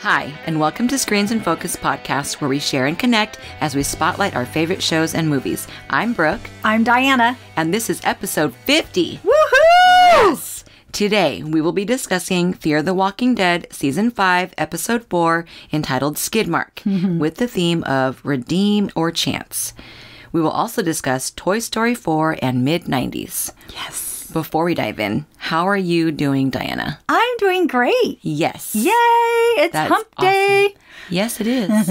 Hi, and welcome to Screens in Focus podcast, where we share and connect as we spotlight our favorite shows and movies. I'm Brooke. I'm Diana. And this is episode 50. Woohoo! Yes! Today, we will be discussing Fear the Walking Dead Season 5, Episode 4, entitled Skidmark, with the theme of Redeem or Chance. We will also discuss Toy Story 4 and mid-90s. Yes. Before we dive in, how are you doing, Diana? I'm doing great. Yes. Yay! It's That's hump day. awesome. Yes, it is.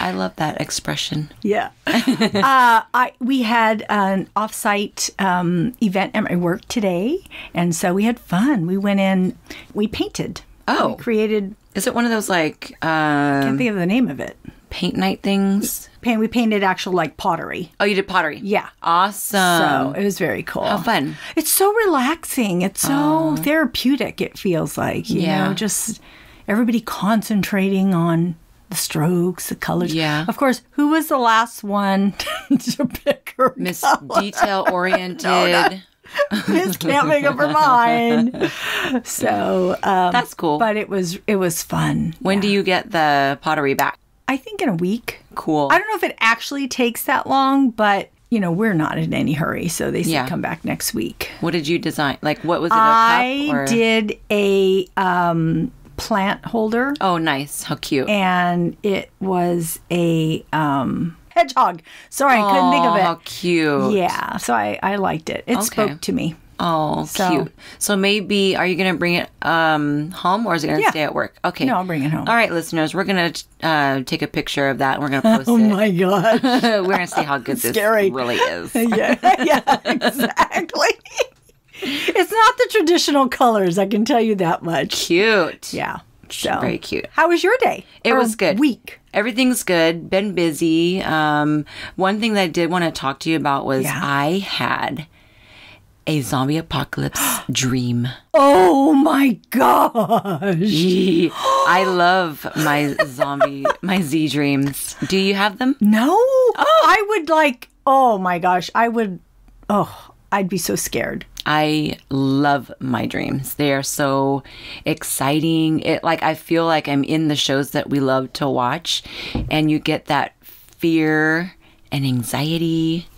I love that expression. Yeah. We had an off-site event at my work today, and so we had fun. We went in, we painted. Oh. We created, Is it one of those, like, I can't think of the name of it. paint night things? We painted actual, like, pottery. Oh, you did pottery? Yeah. Awesome. So it was very cool. How fun. It's so relaxing. It's so therapeutic, it feels like. You know, just everybody concentrating on the strokes, the colors. Yeah. Of course, who was the last one to pick her Miss color? Detail-oriented. Miss can't make up her mind. So That's cool. But it was fun. When do you get the pottery back? I think in a week. Cool. I don't know if it actually takes that long, but you know, we're not in any hurry, so they said come back next week. What did you design? Like, what was it, a cup? I did a plant holder. Oh, nice. How cute. And it was a hedgehog. Sorry, I couldn't think of it. How cute. Yeah, so I liked it. It spoke to me. Oh, cute. So maybe, are you going to bring it home, or is it going to stay at work? Okay. No, I'll bring it home. All right, listeners, we're going to take a picture of that, and we're going to post Oh it. my God. We're going to see how good this really is. Yeah, exactly. It's not the traditional colors, I can tell you that much. Cute. Yeah. So, Very cute. how was your day? It was good. Week. Everything's good. Been busy. One thing that I did want to talk to you about was I had a zombie apocalypse dream. Oh my gosh. I love my Z dreams. Do you have them? No. I would oh my gosh. I'd be so scared. I love my dreams. They are so exciting. I feel like I'm in the shows that we love to watch, and you get that fear and anxiety.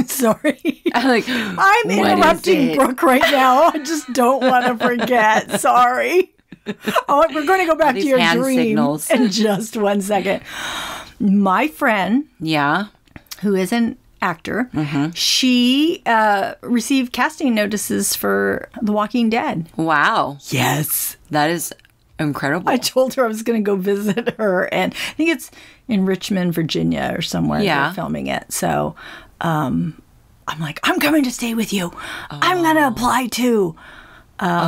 Sorry. I'm what interrupting Brooke right now. I just don't want to forget. Sorry. We're going to go back to your dream signals. in just 1 second. My friend, who is an actor, she received casting notices for The Walking Dead. Wow. Yes. That is incredible. I told her I was going to go visit her, and I think it's in Richmond, Virginia or somewhere they're filming it. So I'm like, I'm coming to stay with you. I'm going to apply too.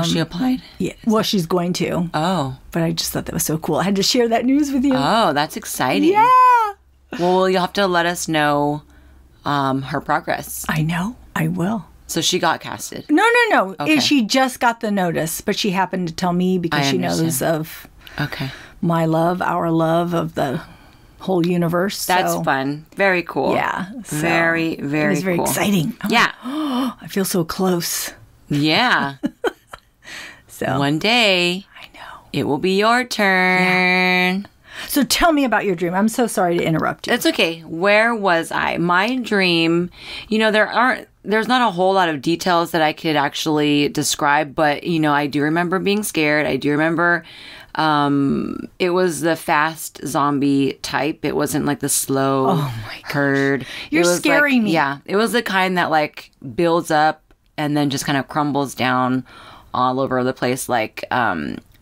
She applied? Yeah. Well, she's going to. Oh. But I just thought that was so cool. I had to share that news with you. Oh, that's exciting. Yeah. Well, you'll have to let us know her progress. I know. I will. So she got casted? No. Okay. She just got the notice, but she happened to tell me because she knows of my love, our love of the whole universe. That's fun. Very cool. Yeah. So very, very cool. It was very exciting. Yeah. I feel so close. Yeah. So one day, I know, it will be your turn. Yeah. So tell me about your dream. I'm so sorry to interrupt you. It's okay. Where was I? My dream, there's not a whole lot of details that I could actually describe, but, I do remember being scared. I do remember it was the fast zombie type. It wasn't like the slow herd. You're scaring me. Yeah. It was the kind that builds up and then just kind of crumbles down all over the place, like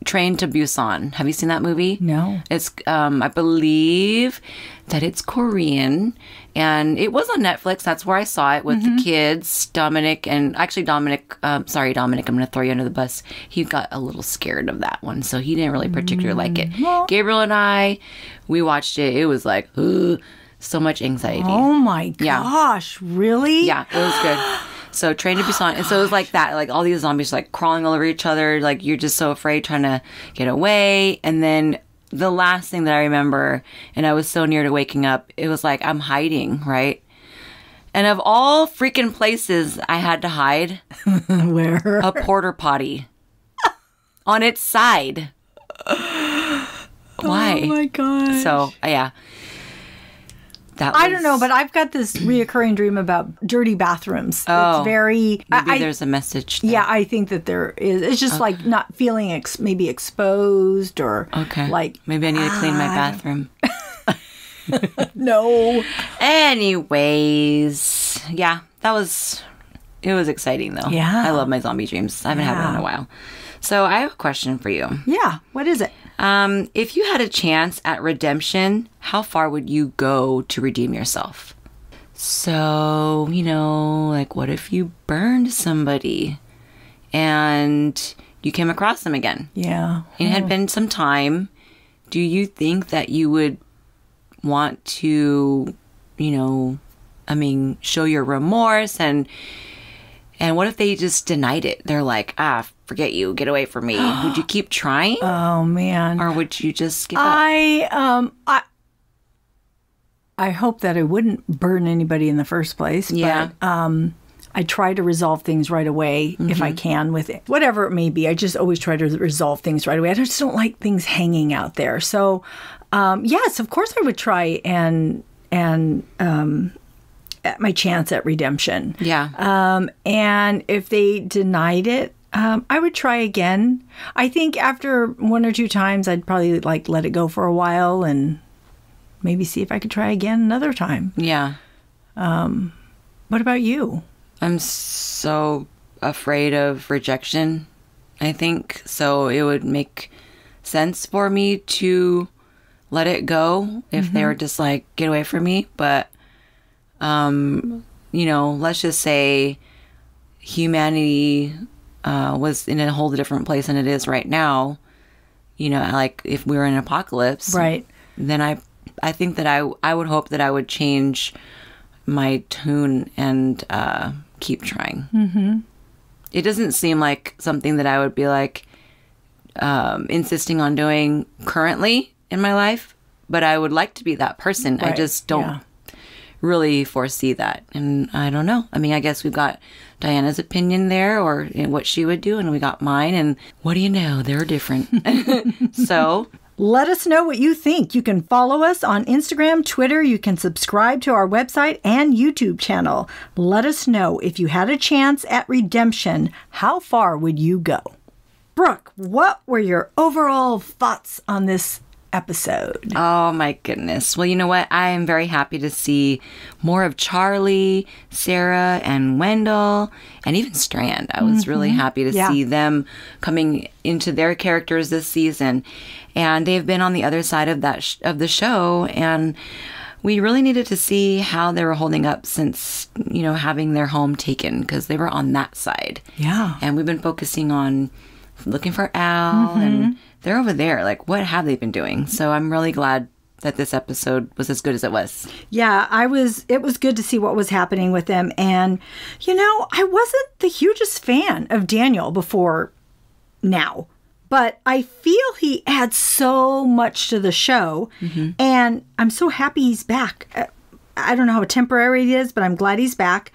Train to Busan. Have you seen that movie? No. It's, I believe that it's Korean, and it was on Netflix. That's where I saw it with the kids, Dominic, and actually Dominic, sorry, Dominic, I'm going to throw you under the bus. He got a little scared of that one, so he didn't really particularly like it. Well, Gabriel and I, we watched it. It was like, so much anxiety. Oh my gosh, really? Yeah, it was good. So Train to Busan. And so it was like that, like all these zombies like crawling all over each other. Like you're just so afraid trying to get away. And then the last thing that I remember, and I was so near to waking up, it was like I'm hiding, right? And of all freaking places I had to hide, where? A porta potty on its side. Why? Oh my gosh. So, yeah. I don't know, but I've got this reoccurring dream about dirty bathrooms. Oh, it's very... Maybe there's a message there. Yeah, I think that there is. It's just like not feeling maybe exposed or like... Maybe I need to clean my bathroom. No. Anyways, yeah, it was exciting though. Yeah. I love my zombie dreams. I haven't had one in a while. So I have a question for you. Yeah, what is it? If you had a chance at redemption, how far would you go to redeem yourself? So, like what if you burned somebody and you came across them again? Yeah. It had been some time. Do you think that you would want to, show your remorse and what if they just denied it? They're like, forget you, get away from me. Would you keep trying? Oh man. Or would you just give up? I hope that I wouldn't burn anybody in the first place. Yeah. But I try to resolve things right away if I can with it. Whatever it may be, I just always try to resolve things right away. I just don't like things hanging out there. So, yes, of course I would try and at my chance at redemption. Yeah. And if they denied it, I would try again. I think after one or two times, I'd probably let it go for a while and maybe see if I could try again another time. Yeah. What about you? I'm so afraid of rejection, I think. So it would make sense for me to let it go if they were just like, get away from me. But, let's just say humanity was in a whole different place than it is right now. Like if we were in an apocalypse. Right. Then I think that I would hope that I would change my tune and keep trying. Mm-hmm. It doesn't seem like something that I would be like insisting on doing currently in my life, but I would like to be that person. Right. I just don't really foresee that. And I don't know. I mean, I guess we've got Diana's opinion there or what she would do, and we got mine. And what do you know? They're different. So... Let us know what you think. You can follow us on Instagram, Twitter. You can subscribe to our website and YouTube channel. Let us know if you had a chance at redemption, how far would you go? Brooke, what were your overall thoughts on this episode? Oh my goodness. Well, you know what? I am very happy to see more of Charlie, Sarah, and Wendell, and even Strand. I was really happy to see them coming into their characters this season. And they've been on the other side of that of the show, and we really needed to see how they were holding up since, having their home taken, because they were on that side. Yeah. And we've been focusing on looking for Al, and they're over there. Like, what have they been doing? So I'm really glad that this episode was as good as it was. Yeah, it was good to see what was happening with them. And, I wasn't the hugest fan of Daniel before now. But I feel he adds so much to the show, and I'm so happy he's back. I don't know how temporary it is, but I'm glad he's back.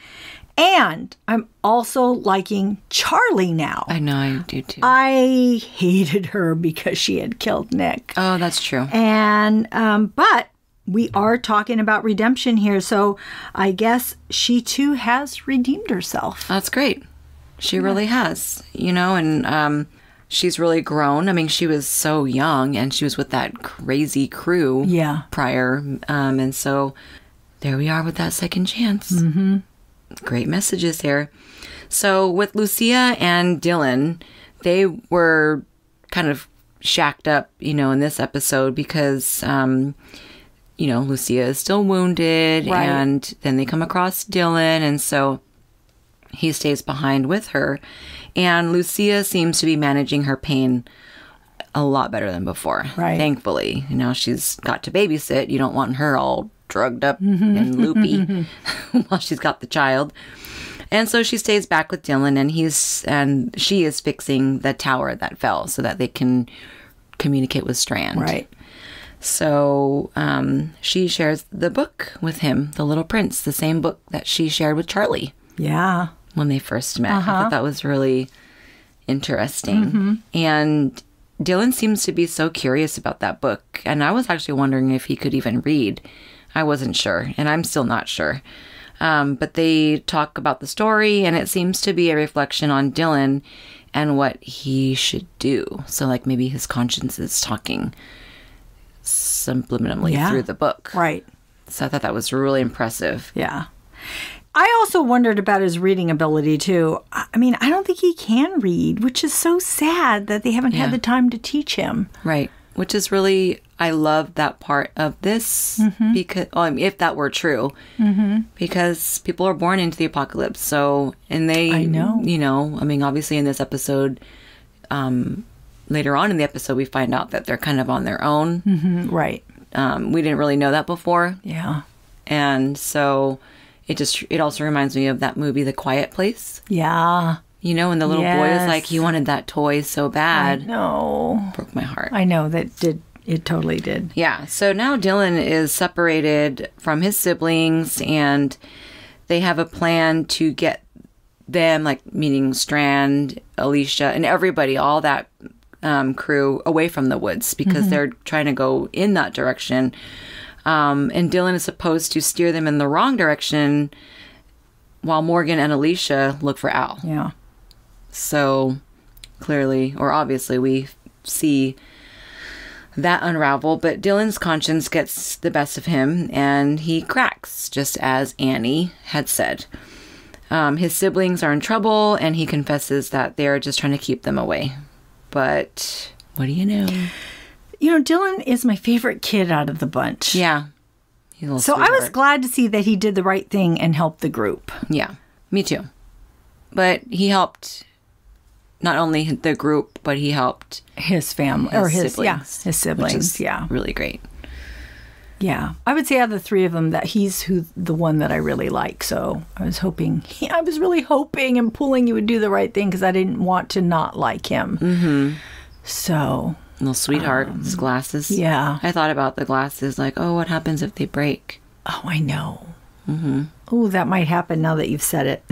And I'm also liking Charlie now. I know, I do too. I hated her because she had killed Nick. Oh, that's true. And, but we are talking about redemption here, so I guess she too has redeemed herself. That's great. She really has, and... she's really grown. I mean, she was so young, and she was with that crazy crew prior. And so there we are with that second chance. Mm-hmm. Great messages here. So with Lucia and Dylan, they were kind of shacked up, in this episode because, Lucia is still wounded. Right. And then they come across Dylan, and so he stays behind with her. And Lucia seems to be managing her pain a lot better than before. Right. Thankfully. She's got to babysit. You don't want her all drugged up and loopy while she's got the child. And so she stays back with Dylan, and she is fixing the tower that fell so that they can communicate with Strand. Right. So she shares the book with him, The Little Prince, the same book that she shared with Charlie. Yeah. When they first met. I thought that was really interesting. And Dylan seems to be so curious about that book. And I was actually wondering if he could even read. I wasn't sure, and I'm still not sure. But they talk about the story, and it seems to be a reflection on Dylan and what he should do. So, like, maybe his conscience is talking subliminally through the book. Right. So I thought that was really impressive. Yeah. I also wondered about his reading ability, too. I mean, I don't think he can read, which is so sad that they haven't had the time to teach him. Right. Which is really, I love that part of this, because, if that were true, because people are born into the apocalypse. So, and they, I know. I mean, obviously in this episode, later on in the episode, we find out that they're kind of on their own. Right. We didn't really know that before. Yeah. And so it also reminds me of that movie, The Quiet Place. Yeah. And the little boy was like, he wanted that toy so bad. No. Broke my heart. I know, it totally did. Yeah. So now Dylan is separated from his siblings, and they have a plan to get them, like, meaning Strand, Alicia, and everybody, all that crew, away from the woods, because they're trying to go in that direction. And Dylan is supposed to steer them in the wrong direction while Morgan and Alicia look for Al. Yeah. So clearly, or obviously, we see that unravel, but Dylan's conscience gets the best of him, and he cracks, just as Annie had said. His siblings are in trouble, and he confesses that they're just trying to keep them away. But what do you know? Dylan is my favorite kid out of the bunch. Yeah. He's a little So sweetheart. I was glad to see that he did the right thing and helped the group. Yeah, me too. But he helped not only the group, but he helped his family, his siblings. His siblings, which is really great. Yeah. I would say out of the three of them that he's the one that I really like. So I was really hoping and pulling you would do the right thing, because I didn't want to not like him. So. Little sweetheart, his glasses. Yeah. I thought about the glasses, like, oh, what happens if they break? Oh, I know. Oh, that might happen now that you've said it.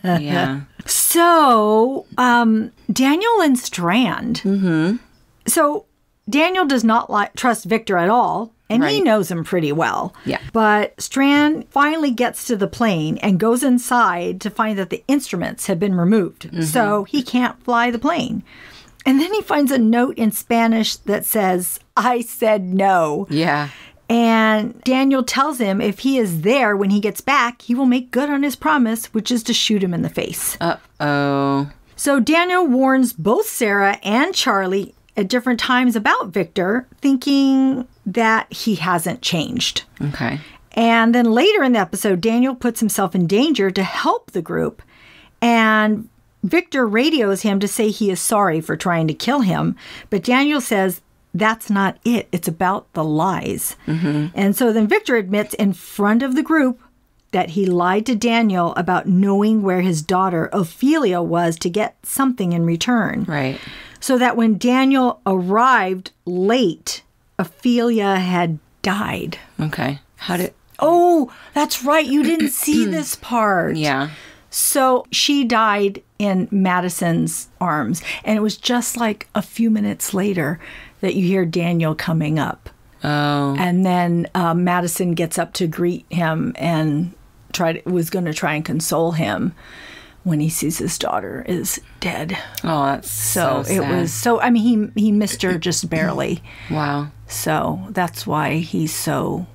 Yeah. So, Daniel and Strand. So, Daniel does not trust Victor at all, and he knows him pretty well. Yeah. But Strand finally gets to the plane and goes inside to find that the instruments have been removed. So, he can't fly the plane. And then he finds a note in Spanish that says, "I said no." Yeah. And Daniel tells him if he is there when he gets back, he will make good on his promise, which is to shoot him in the face. Uh-oh. So Daniel warns both Sarah and Charlie at different times about Victor, thinking that he hasn't changed. Okay. And then later in the episode, Daniel puts himself in danger to help the group. And Victor radios him to say he is sorry for trying to kill him. But Daniel says that's not it. It's about the lies. And so then Victor admits in front of the group that he lied to Daniel about knowing where his daughter Ophelia was to get something in return. Right. So that when Daniel arrived late, Ophelia had died. Okay. Oh, that's right. You didn't see this part. Yeah. So she died in Madison's arms. And it was just like a few minutes later that you hear Daniel coming up. Oh. And then Madison gets up to greet him and was going to try and console him when he sees his daughter is dead. Oh, that's so sad. It was so, I mean, he missed her just barely. Wow. So that's why he's so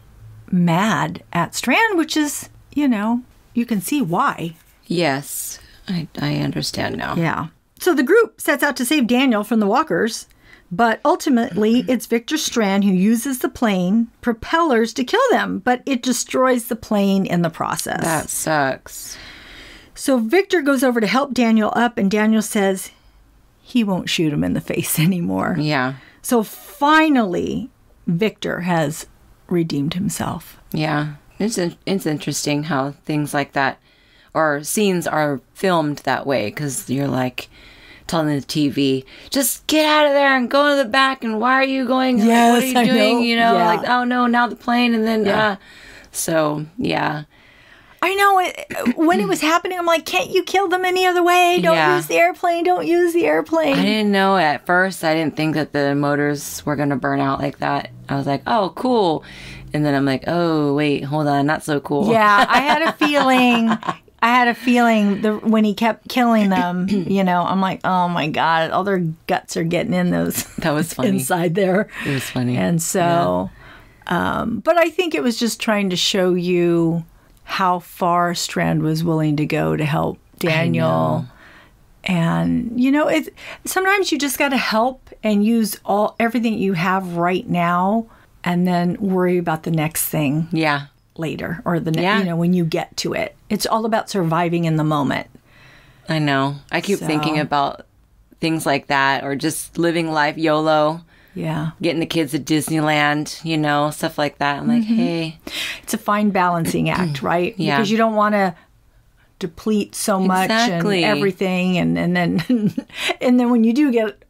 mad at Strand, which is, you can see why. Yes, I understand now. Yeah. So the group sets out to save Daniel from the walkers, but ultimately it's Victor Strand who uses the plane propellers to kill them, but it destroys the plane in the process. That sucks. So Victor goes over to help Daniel up, and Daniel says he won't shoot him in the face anymore. Yeah. So finally, Victor has redeemed himself. Yeah. It's interesting how things like that, or scenes are filmed that way, because you're like telling the TV, just get out of there and go to the back, and why are you going? Yes, what are you doing? know. Like, oh no, now the plane, and then, so, yeah. I know. When it was happening, I'm like, can't you kill them any other way? Don't use the airplane. Don't use the airplane. I didn't know at first. I didn't think that the motors were going to burn out like that. I was like, oh, cool. And then I'm like, oh, wait, hold on. Not so cool. Yeah, I had a feeling when he kept killing them, I'm like, oh my God, all their guts are getting in those. That was funny. Inside there. It was funny. And so, but I think it was just trying to show you how far Strand was willing to go to help Daniel. And, sometimes you just got to help and use everything you have right now and then worry about the next thing. Yeah. Later or when you get to it. It's all about surviving in the moment. I know. I keep thinking about things like that or just living life YOLO. Yeah. Getting the kids to Disneyland, stuff like that. I'm like, hey. It's a fine balancing act, right? Yeah. Because you don't want to deplete so much and everything and then and then when you do get,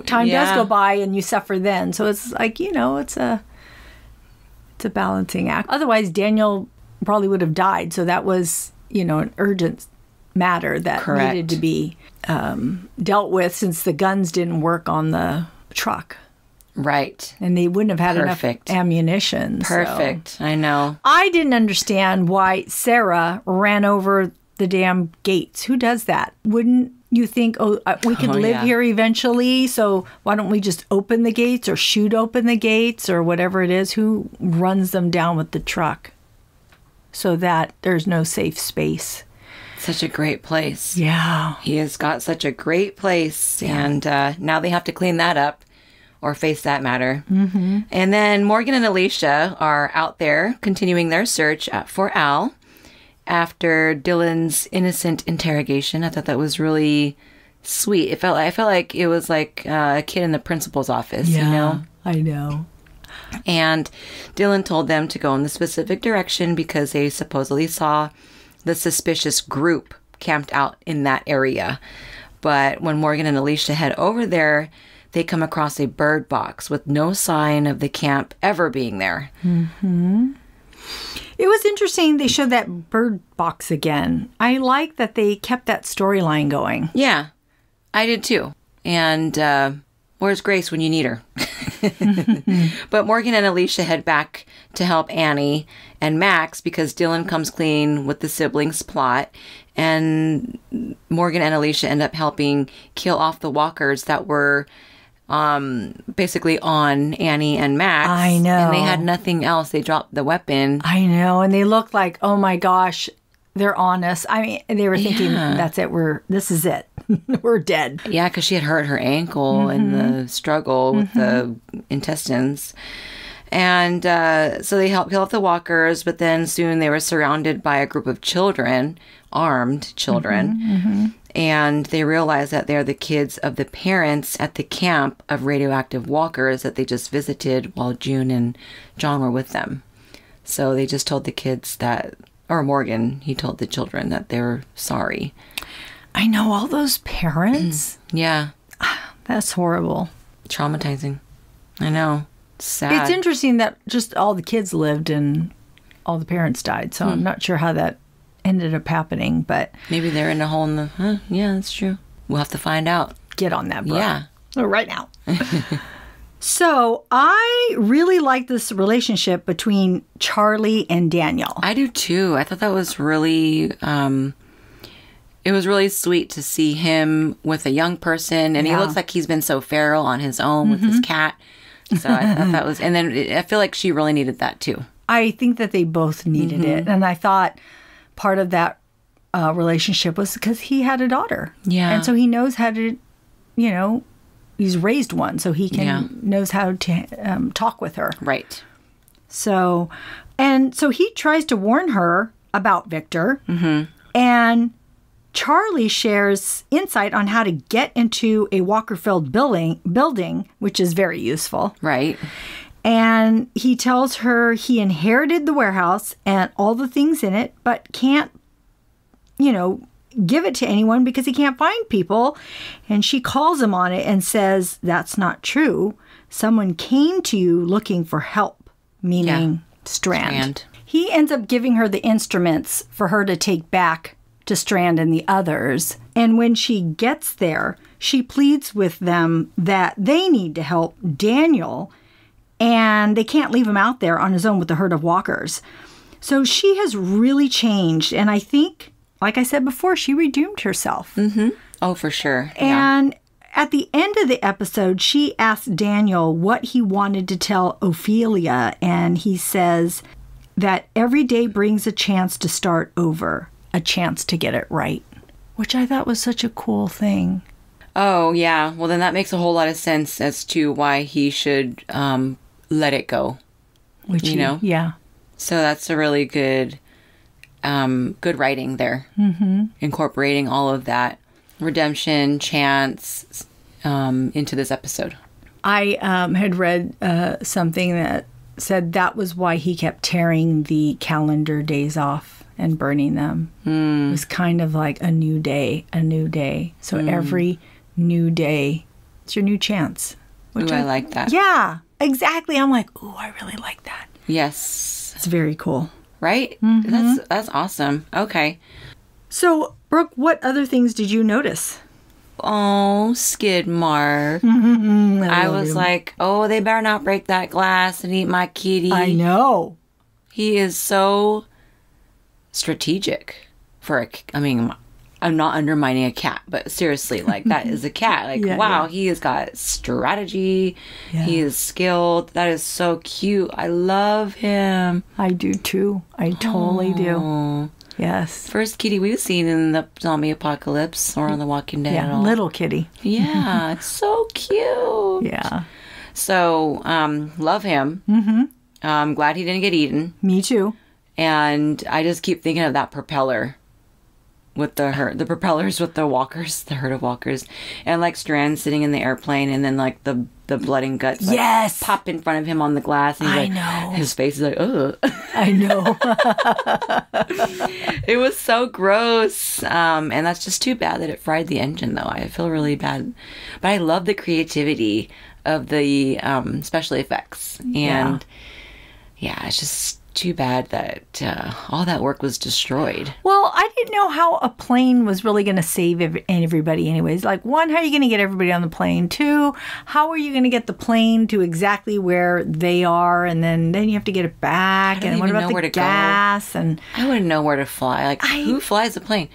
time does go by and you suffer then. So it's like, it's a balancing act. Otherwise, Daniel probably would have died. So that was, an urgent matter that needed to be dealt with since the guns didn't work on the truck. Right. And they wouldn't have had enough ammunition. Perfect. So. I know. I didn't understand why Sarah ran over the damn gates. Who does that? Wouldn't you think, we could live here eventually, so why don't we just open the gates or shoot open the gates or whatever it is? Who runs them down with the truck so that there's no safe space? Such a great place. Yeah. He has got such a great place, and now they have to clean that up or face that matter. Mm-hmm. And then Morgan and Alicia are out there continuing their search for Al. After Dylan's innocent interrogation. I thought that was really sweet. I felt like it was like a kid in the principal's office, I know. And Dylan told them to go in the specific direction because they supposedly saw the suspicious group camped out in that area. But when Morgan and Alicia head over there, they come across a bird box with no sign of the camp ever being there. Mm-hmm. It was interesting they showed that bird box again. I like that they kept that storyline going. Yeah, I did too. And where's Grace when you need her? But Morgan and Alicia head back to help Annie and Max because Dylan comes clean with the siblings' plot. And Morgan and Alicia end up helping kill off the walkers that were basically on Annie and Max. I know. And they had nothing else. They dropped the weapon. I know. And they looked like, oh my gosh, they're on us. I mean, they were thinking, that's it. This is it. We're dead. Yeah, because she had hurt her ankle in the struggle with the intestines. And so they helped kill off the walkers, but then soon they were surrounded by a group of children, armed children. And they realized that they're the kids of the parents at the camp of radioactive walkers that they just visited while June and John were with them. So they just told the kids that, or Morgan, he told the children that they were sorry. I know, all those parents. Yeah. That's horrible. Traumatizing. I know. Sad. It's interesting that just all the kids lived and all the parents died. So I'm not sure how that ended up happening, but maybe they're in a hole in the yeah, that's true. We'll have to find out. Get on that, bro. Yeah. Right now. So I really like this relationship between Charlie and Daniel. I do too. I thought that was really it was really sweet to see him with a young person, and he looks like he's been so feral on his own with his cat. So I thought that was, and then I feel like she really needed that too. I think that they both needed it, and I thought part of that relationship was because he had a daughter. Yeah. And so he knows how to, he's raised one, so he knows how to talk with her. Right. So he tries to warn her about Victor, and Charlie shares insight on how to get into a Walker-filled building, which is very useful. Right. And he tells her he inherited the warehouse and all the things in it, but can't, give it to anyone because he can't find people. And she calls him on it and says, that's not true. Someone came to you looking for help, meaning Strand. he ends up giving her the instruments for her to take back to Strand and the others. And when she gets there, she pleads with them that they need to help Daniel, and they can't leave him out there on his own with the herd of walkers. So she has really changed. And I think, like I said before, she redeemed herself. Mm-hmm. Oh, for sure. And at the end of the episode, she asked Daniel what he wanted to tell Ophelia. And he says that every day brings a chance to start over, a chance to get it right, which I thought was such a cool thing. Oh, yeah. Well, then that makes a whole lot of sense as to why he should let it go. Which, you know? Yeah. So that's a really good writing there. Mm-hmm. Incorporating all of that redemption, chance into this episode. I had read something that said that was why he kept tearing the calendar days off and burning them. It was kind of like a new day, a new day. So every new day, it's your new chance. Which I like that. Yeah, exactly. I'm like, ooh, I really like that. Yes. It's very cool. Right? Mm-hmm. That's awesome. Okay. So, Brooke, what other things did you notice? Oh, Skidmark. I was like, oh, they better not break that glass and eat my kitty. I know. He is so strategic for I'm not undermining a cat, but seriously, like, that is a cat. Like, wow, he has got strategy. Yeah. He is skilled. That is so cute. I love him. I do, too. I totally do. Yes. First kitty we've seen in the zombie apocalypse or on The Walking Dead at all. Little kitty. Yeah, it's so cute. Yeah. So, love him. Mm-hmm. I'm glad he didn't get eaten. Me too. And I just keep thinking of that propeller with the propellers with the walkers, the herd of walkers, and like Strand sitting in the airplane, and then like the blood and guts pop in front of him on the glass. And he's know. His face is like, ugh. I know. It was so gross. And that's just too bad that it fried the engine, though. I feel really bad. But I love the creativity of the special effects. And yeah, it's just too bad that all that work was destroyed. Well, I didn't know how a plane was really going to save everybody anyways. Like, one, how are you going to get everybody on the plane? Two, how are you going to get the plane to exactly where they are? And then you have to get it back. And what about the gas? And I wouldn't know where to fly. Like, who flies a plane?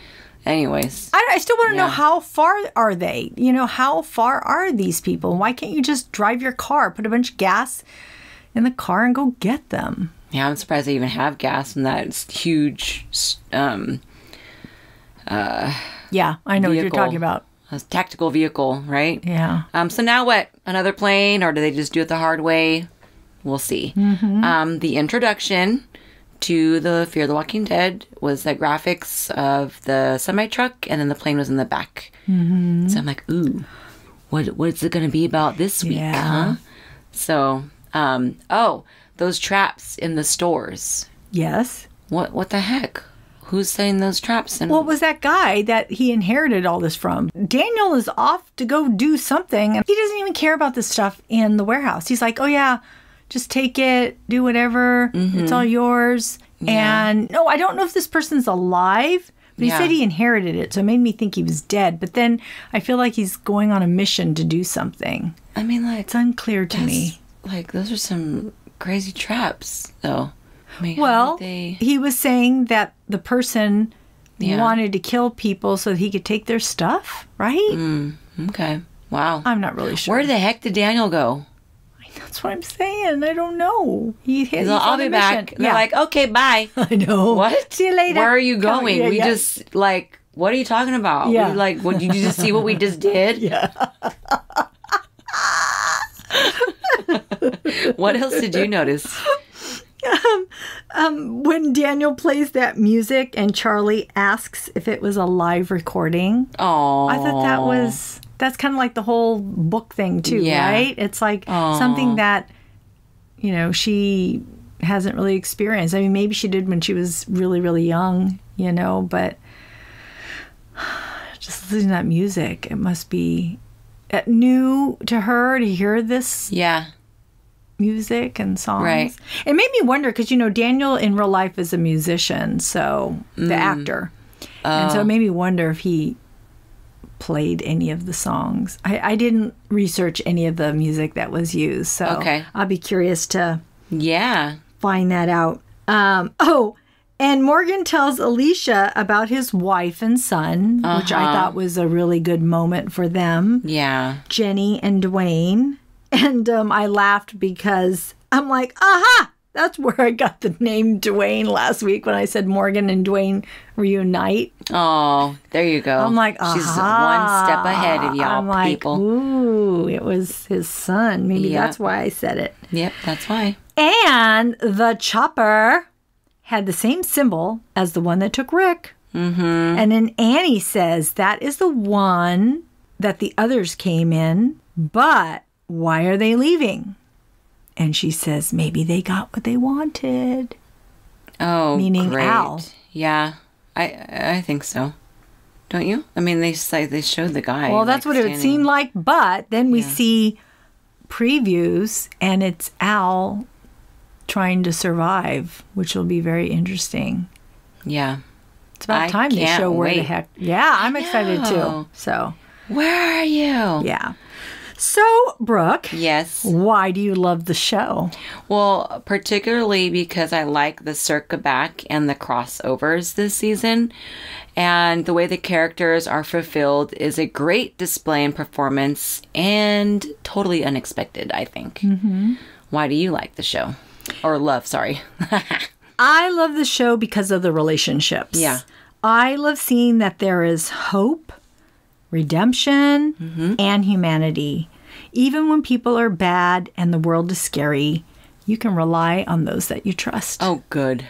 Anyways. I still want to know, how far are they? You know, how far are these people? Why can't you just drive your car, put a bunch of gas in the car and go get them? Yeah, I'm surprised they even have gas in that huge yeah, I know vehicle. What you're talking about. A tactical vehicle, right? Yeah. So now what? Another plane, or do they just do it the hard way? We'll see. Mm-hmm. The introduction to the Fear the Walking Dead was the graphics of the semi-truck, and then the plane was in the back. Mm-hmm. So I'm like, ooh, what's it going to be about this week, huh? So, those traps in the stores. Yes. What the heck? Who's setting those traps? Well, it was that guy that he inherited all this from. Daniel is off to go do something, and he doesn't even care about this stuff in the warehouse. He's like, oh yeah, just take it, do whatever. Mm-hmm. It's all yours. Yeah. And no, I don't know if this person's alive, but he said he inherited it, so it made me think he was dead. But then I feel like he's going on a mission to do something. I mean, like, it's unclear to me. Like, those are some crazy traps, though. I mean, well, he was saying that the person wanted to kill people so that he could take their stuff, right? Okay. Wow. I'm not really sure. Where the heck did Daniel go? That's what I'm saying. I don't know. He's I'll be back. They're like, okay, bye. I know. What? See you later. Where are you going? Just, like, what are you talking about? Yeah. Did you just see what we just did? Yeah. What else did you notice? When Daniel plays that music and Charlie asks if it was a live recording. Oh, I thought that's kind of like the whole book thing too, right? It's like something that, you know, she hasn't really experienced. I mean, maybe she did when she was really, really young, you know, but just listening to that music, it must be new to her to hear this. Yeah. music and songs. Right. It made me wonder because, Daniel in real life is a musician, so the actor. And so it made me wonder if he played any of the songs. I didn't research any of the music that was used, so I'll be curious to find that out. And Morgan tells Alicia about his wife and son, which I thought was a really good moment for them. Yeah. Jenny and Dwayne. And I laughed because I'm like, aha! That's where I got the name Dwayne last week when I said Morgan and Dwayne reunite. Oh, there you go. I'm like, she's one step ahead of y'all, I'm like, people. Ooh, it was his son. Maybe that's why I said it. Yep, that's why. And the chopper had the same symbol as the one that took Rick. Mm-hmm. And then Annie says that is the one that the others came in, but why are they leaving? And she says maybe they got what they wanted. Oh, meaning great. Al. Yeah, I think so. Don't you? I mean, they showed the guy. Well, that's what it seemed like, but then we see previews, and it's Al trying to survive, which will be very interesting. Yeah. It's about time they show where the heck. Yeah, I'm excited too. So, where are you? Yeah. So, Brooke. Yes. Why do you love the show? Well, particularly because I like the circa back and the crossovers this season. And the way the characters are fulfilled is a great display and performance and totally unexpected, I think. Mm-hmm. Why do you like the show? Or love, sorry. I love the show because of the relationships. Yeah. I love seeing that there is hope, redemption, and humanity. Even when people are bad and the world is scary, you can rely on those that you trust. Oh, good.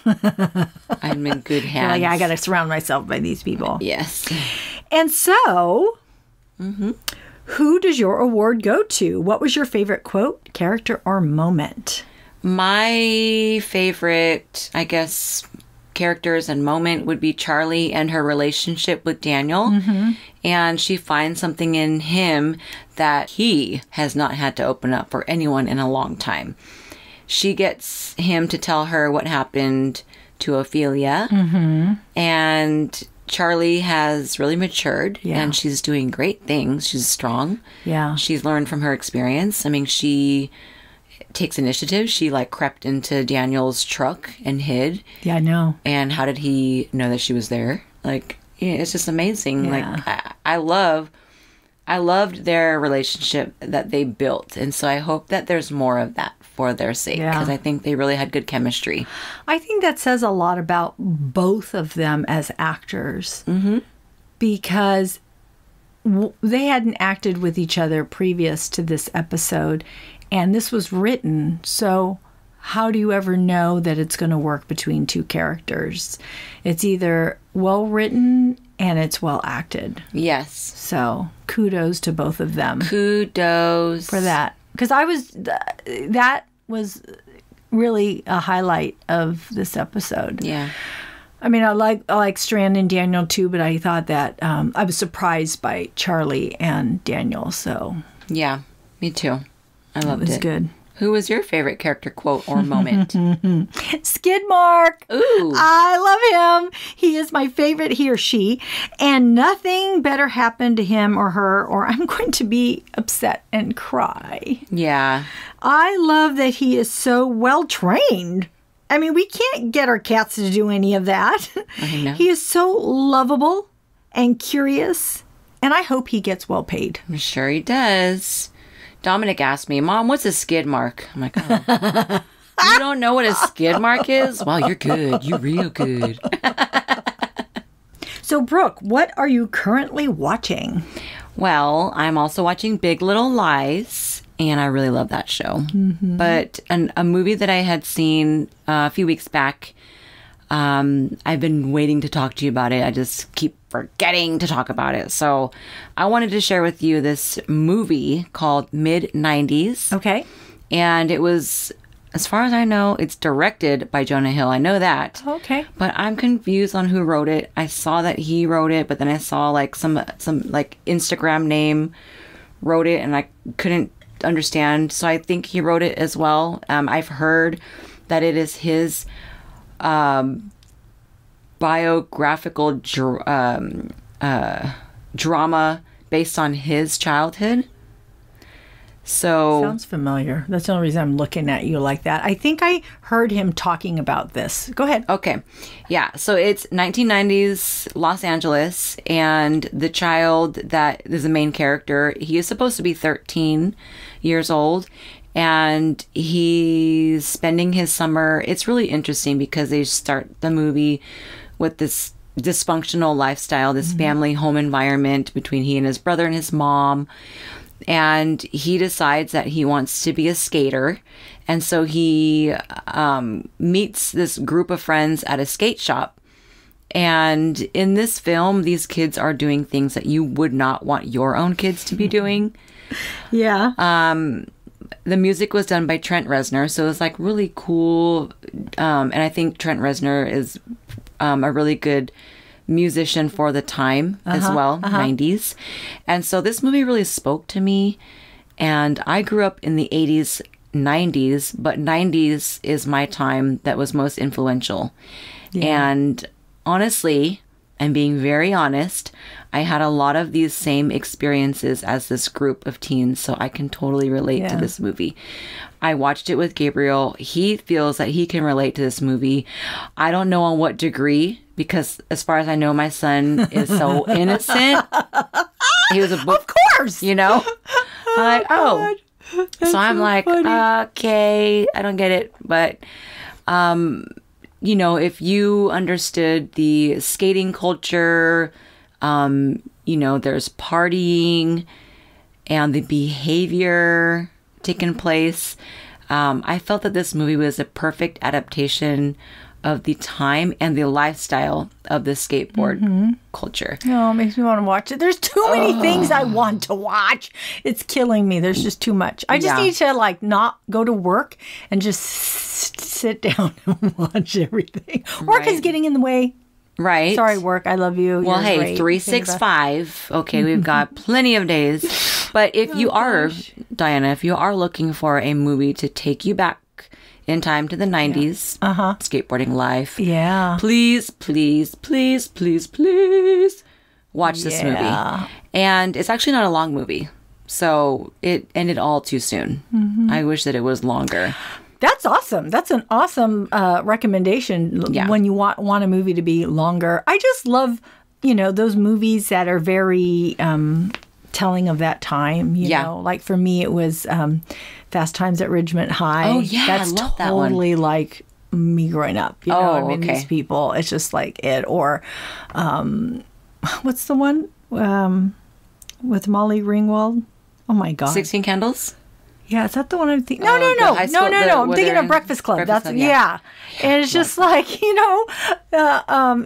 I'm in good hands. Like, I got to surround myself by these people. Yes. And so, who does your award go to? What was your favorite quote, character, or moment? My favorite, I guess, characters and moment would be Charlie and her relationship with Daniel. Mm-hmm. And she finds something in him that he has not had to open up for anyone in a long time. She gets him to tell her what happened to Ophelia. Mm-hmm. And Charlie has really matured. Yeah. And she's doing great things. She's strong. Yeah. She's learned from her experience. I mean, she takes initiative. She crept into Daniel's truck and hid. Yeah, I know. And how did he know that she was there? It's just amazing. Yeah. I loved their relationship that they built. And so I hope that there's more of that for their sake. Because I think they really had good chemistry. I think that says a lot about both of them as actors. Mm-hmm. Because they hadn't acted with each other previous to this episode. And this was written, so how do you ever know that it's going to work between two characters? It's either well written and it's well acted. Yes. So kudos to both of them. Kudos for that, because that was really a highlight of this episode. Yeah. I mean, I like Strand and Daniel too, but I thought that I was surprised by Charlie and Daniel. So yeah, me too. I loved it. It was good. Who was your favorite character quote or moment? Skidmark. Ooh. I love him. He is my favorite, he or she. And nothing better happened to him or her, or I'm going to be upset and cry. Yeah. I love that he is so well trained. I mean, we can't get our cats to do any of that. I know. He is so lovable and curious, and I hope he gets well paid. I'm sure he does. Dominic asked me, Mom, what's a skid mark? I'm like, oh. You don't know what a skid mark is? Wow, you're good. You're real good. So, Brooke, what are you currently watching? Well, I'm also watching Big Little Lies, and I really love that show. Mm-hmm. But a movie that I had seen a few weeks back, I've been waiting to talk to you about it. I just keep forgetting to talk about it. So I wanted to share with you this movie called Mid-90s. Okay. And it was, as far as I know, it's directed by Jonah Hill. I know that. Okay. But I'm confused on who wrote it. I saw that he wrote it, but then I saw some Instagram name wrote it, and I couldn't understand. So I think he wrote it as well. I've heard that it is his biographical drama based on his childhood. So sounds familiar. That's the only reason I'm looking at you like that. I think I heard him talking about this. Go ahead. Okay. Yeah. So it's 1990s Los Angeles, and the child that is the main character, he is supposed to be 13 years old, and he's spending his summer. It's really interesting because they start the movie with this dysfunctional lifestyle, this family home environment between he and his brother and his mom. And he decides that he wants to be a skater. And so he meets this group of friends at a skate shop. And in this film, these kids are doing things that you would not want your own kids to be doing. Yeah. The music was done by Trent Reznor. So it was like really cool. And I think Trent Reznor is a really good musician for the time as well, 90s. And so this movie really spoke to me. And I grew up in the 80s, 90s, but 90s is my time that was most influential. Yeah. And honestly, I'm being very honest, I had a lot of these same experiences as this group of teens, so I can totally relate to this movie. I watched it with Gabriel. He feels that he can relate to this movie. I don't know on what degree, because as far as I know, my son is so innocent. He was a book, of course, you know. I'm like, oh, so I'm like, okay, I don't get it, but you know, if you understood the skating culture, you know, there's partying and the behavior taking place. I felt that this movie was a perfect adaptation of the time and the lifestyle of the skateboard culture. Oh, it makes me want to watch it. There's too many things I want to watch. It's killing me. There's just too much. I just need to like not go to work and just sit down and watch everything. Work is getting in the way. Right. Sorry, work. I love you. Well, You're hey, great. 365. Okay, we've got plenty of days. But if you are, Diana, if you are looking for a movie to take you back in time to the 90s, skateboarding life, please, please, please, please, please watch this movie. And it's actually not a long movie. So it ended all too soon. I wish that it was longer. That's awesome. That's an awesome recommendation when you want a movie to be longer. I just love, you know, those movies that are very telling of that time. You know, like for me, it was Fast Times at Ridgemont High. Oh, yeah. That's I love totally that one. Like me growing up. You know, I mean, these people, it's just like it. Or what's the one with Molly Ringwald? Oh, my God. 16 Candles? Yeah, is that the one I'm thinking? No. I'm thinking of Breakfast Club. That's Club, and it's just like, you know,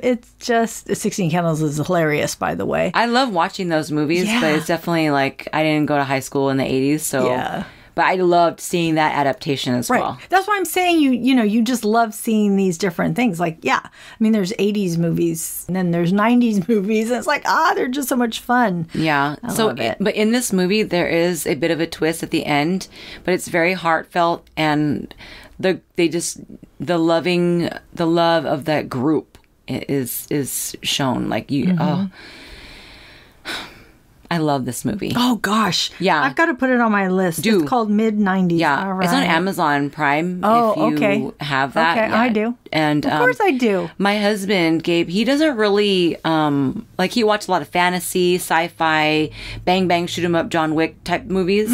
it's just 16 Candles is hilarious, by the way. I love watching those movies, but it's definitely like I didn't go to high school in the 80s, so but I loved seeing that adaptation as well. That's why I'm saying you just love seeing these different things. Like, I mean, there's 80s movies and then there's 90s movies. And it's like, they're just so much fun. Yeah. I love it. But in this movie, there is a bit of a twist at the end, but it's very heartfelt, and the love of that group is shown. Like I love this movie. Oh, gosh. Yeah. I've got to put it on my list. It's called Mid-90s. Yeah. All right. It's on Amazon Prime if you have that. Okay, I do. And of course I do. My husband, Gabe, he doesn't really, like he watched a lot of fantasy, sci-fi, bang, bang, shoot 'em up, John Wick type movies.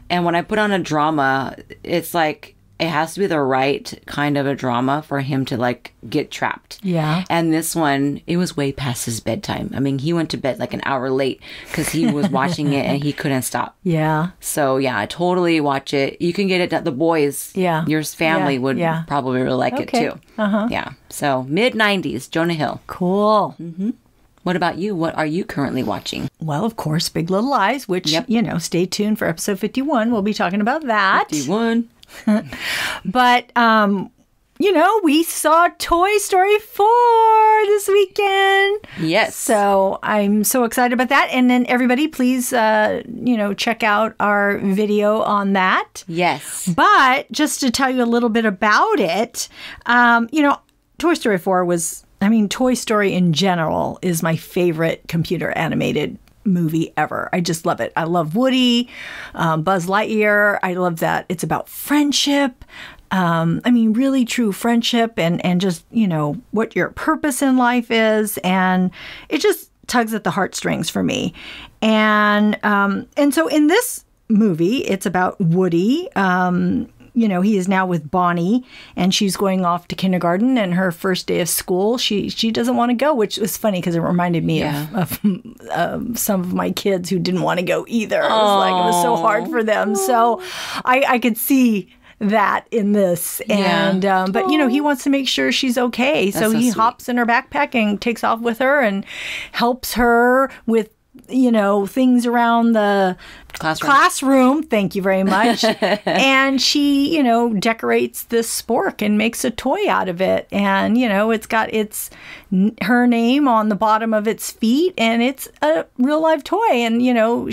And when I put on a drama, it's like, it has to be the right kind of a drama for him to like get trapped. Yeah. And this one, it was way past his bedtime. I mean, he went to bed like an hour late because he was watching it and he couldn't stop. Yeah. So I totally watch it. You can get it at the boys. Yeah. Your family would probably really like it too. Yeah. So mid-90s, Jonah Hill. Cool. What about you? What are you currently watching? Well, of course, Big Little Lies, which, you know, stay tuned for episode 51. We'll be talking about that. 51. But, we saw Toy Story 4 this weekend. Yes. So I'm so excited about that. And then everybody, please, check out our video on that. Yes. But just to tell you a little bit about it, Toy Story 4 Toy Story in general is my favorite computer animated movie ever. I just love it. I love Woody, Buzz Lightyear. I love that it's about friendship. Really true friendship and just, what your purpose in life is. And it just tugs at the heartstrings for me. And so in this movie, it's about Woody. He is now with Bonnie, and she's going off to kindergarten, and her first day of school, she doesn't want to go, which was funny because it reminded me of some of my kids who didn't want to go either. It was so hard for them. So I could see that in this. And but he wants to make sure she's okay. So he hops in her backpack and takes off with her and helps her with things around the classroom. Thank you very much. And she, decorates this spork and makes a toy out of it. And, it's got her name on the bottom of its feet, and it's a real live toy. And,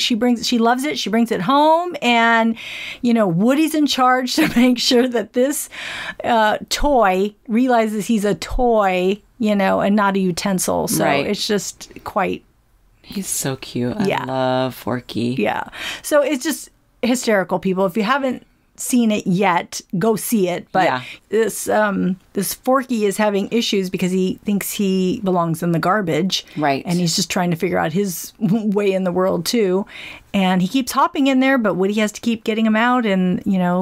she loves it. She brings it home, and, Woody's in charge to make sure that this toy realizes he's a toy, and not a utensil. So It's just quite... He's so cute. I love Forky. Yeah. So it's just hysterical, people. If you haven't seen it yet, go see it. But this Forky is having issues because he thinks he belongs in the garbage. Right. And he's just trying to figure out his way in the world, too. And he keeps hopping in there, but Woody has to keep getting him out. And,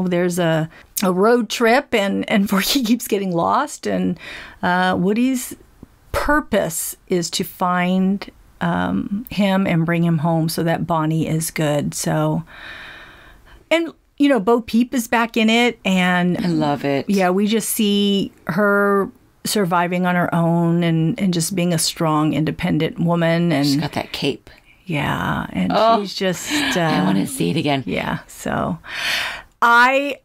there's a road trip, and Forky keeps getting lost. And Woody's purpose is to find... him and bring him home so that Bonnie is good. So, and Bo Peep is back in it, and I love it. Yeah, we just see her surviving on her own and just being a strong, independent woman. And she's got that cape. Yeah, and she's just. I want to see it again. Yeah, so I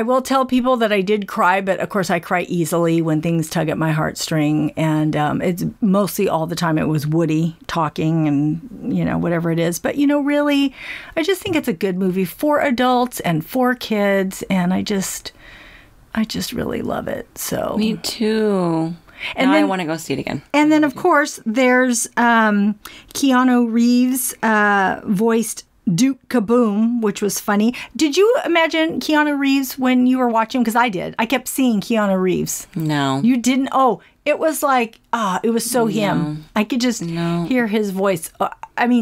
will tell people that I did cry, but of course I cry easily when things tug at my heartstring. And it's mostly all the time it was Woody talking and, whatever it is. But, really, I just think it's a good movie for adults and for kids. And I just really love it. So me too. And then I want to go see it again. And then, of course, there's Keanu Reeves voiced Duke Kaboom, which was funny. Did you imagine Keanu Reeves when you were watching? Because I did. I kept seeing Keanu Reeves. No. You didn't? Oh, it was like, it was so him. I could just hear his voice.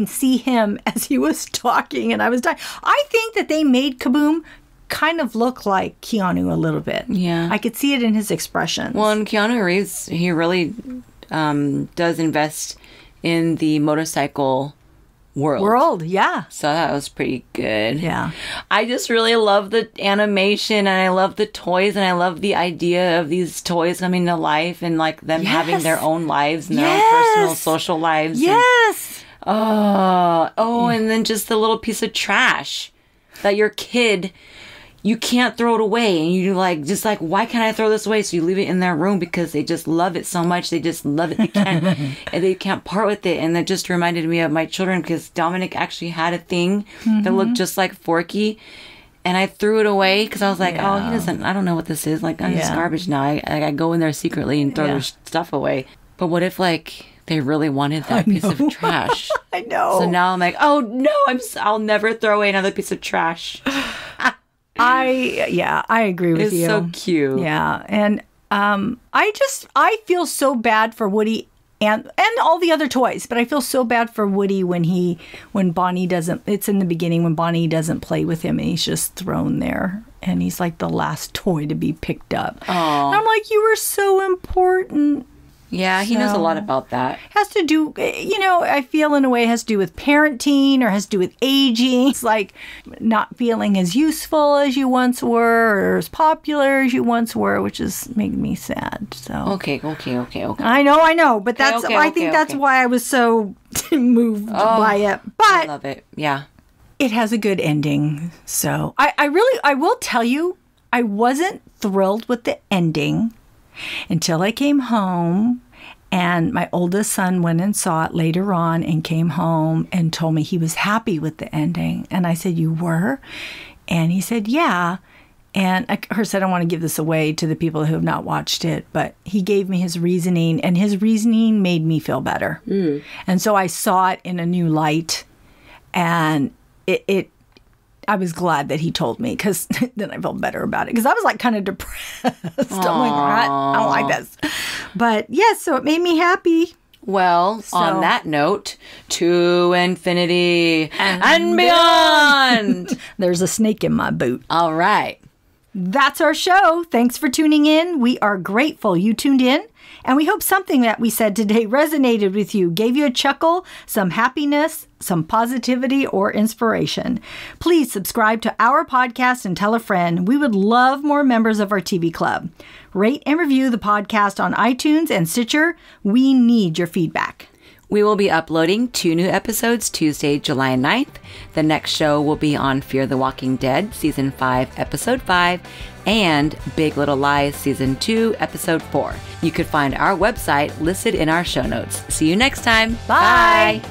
See him as he was talking, and I was dying. I think that they made Kaboom kind of look like Keanu a little bit. Yeah. I could see it in his expressions. Well, and Keanu Reeves, he really does invest in the motorcycle world, yeah. So that was pretty good. Yeah. I just really love the animation, and I love the toys, and I love the idea of these toys coming to life and like them having their own lives and their own personal social lives. Yes. And then just the little piece of trash that your kid, you can't throw it away, and you why can't I throw this away? So you leave it in their room because they just love it so much. They just love it. They can't, and they can't part with it. And that just reminded me of my children because Dominic actually had a thing that looked just like Forky, and I threw it away because I was like, oh, he doesn't. I don't know what this is. Like, I'm just garbage now. I go in there secretly and throw their stuff away. But what if they really wanted that piece of trash? I know. So now I'm like, oh no, I'll never throw away another piece of trash. I agree with you. It's so cute. Yeah. And I feel so bad for Woody and all the other toys, but I feel so bad for Woody when Bonnie doesn't, it's in the beginning when Bonnie doesn't play with him and he's just thrown there and he's like the last toy to be picked up. Oh. I'm like, you were so important. Yeah, he knows a lot about that. Has to do, I feel in a way it has to do with parenting or has to do with aging. It's like not feeling as useful as you once were or as popular as you once were, which is making me sad. So Okay. I know, but that's I think that's why I was so moved by it. But I love it. Yeah. It has a good ending. So I will tell you, I wasn't thrilled with the ending until I came home, and my oldest son went and saw it later on and came home and told me he was happy with the ending. And I said, "You were?" And he said, "Yeah." And of course, I don't want to give this away to the people who have not watched it, but he gave me his reasoning, and his reasoning made me feel better. And so I saw it in a new light, and I was glad that he told me, because then I felt better about it, because I was like kind of depressed. I'm like, I don't like this. But yes, so it made me happy. Well, on that note, to infinity and beyond. There's a snake in my boot. All right. That's our show. Thanks for tuning in. We are grateful you tuned in, and we hope something that we said today resonated with you, gave you a chuckle, some happiness, some positivity, or inspiration. Please subscribe to our podcast and tell a friend. We would love more members of our TV club. Rate and review the podcast on iTunes and Stitcher. We need your feedback. We will be uploading 2 new episodes Tuesday, July 9th. The next show will be on Fear the Walking Dead, Season 5, Episode 5, and Big Little Lies, Season 2, Episode 4. You could find our website listed in our show notes. See you next time. Bye.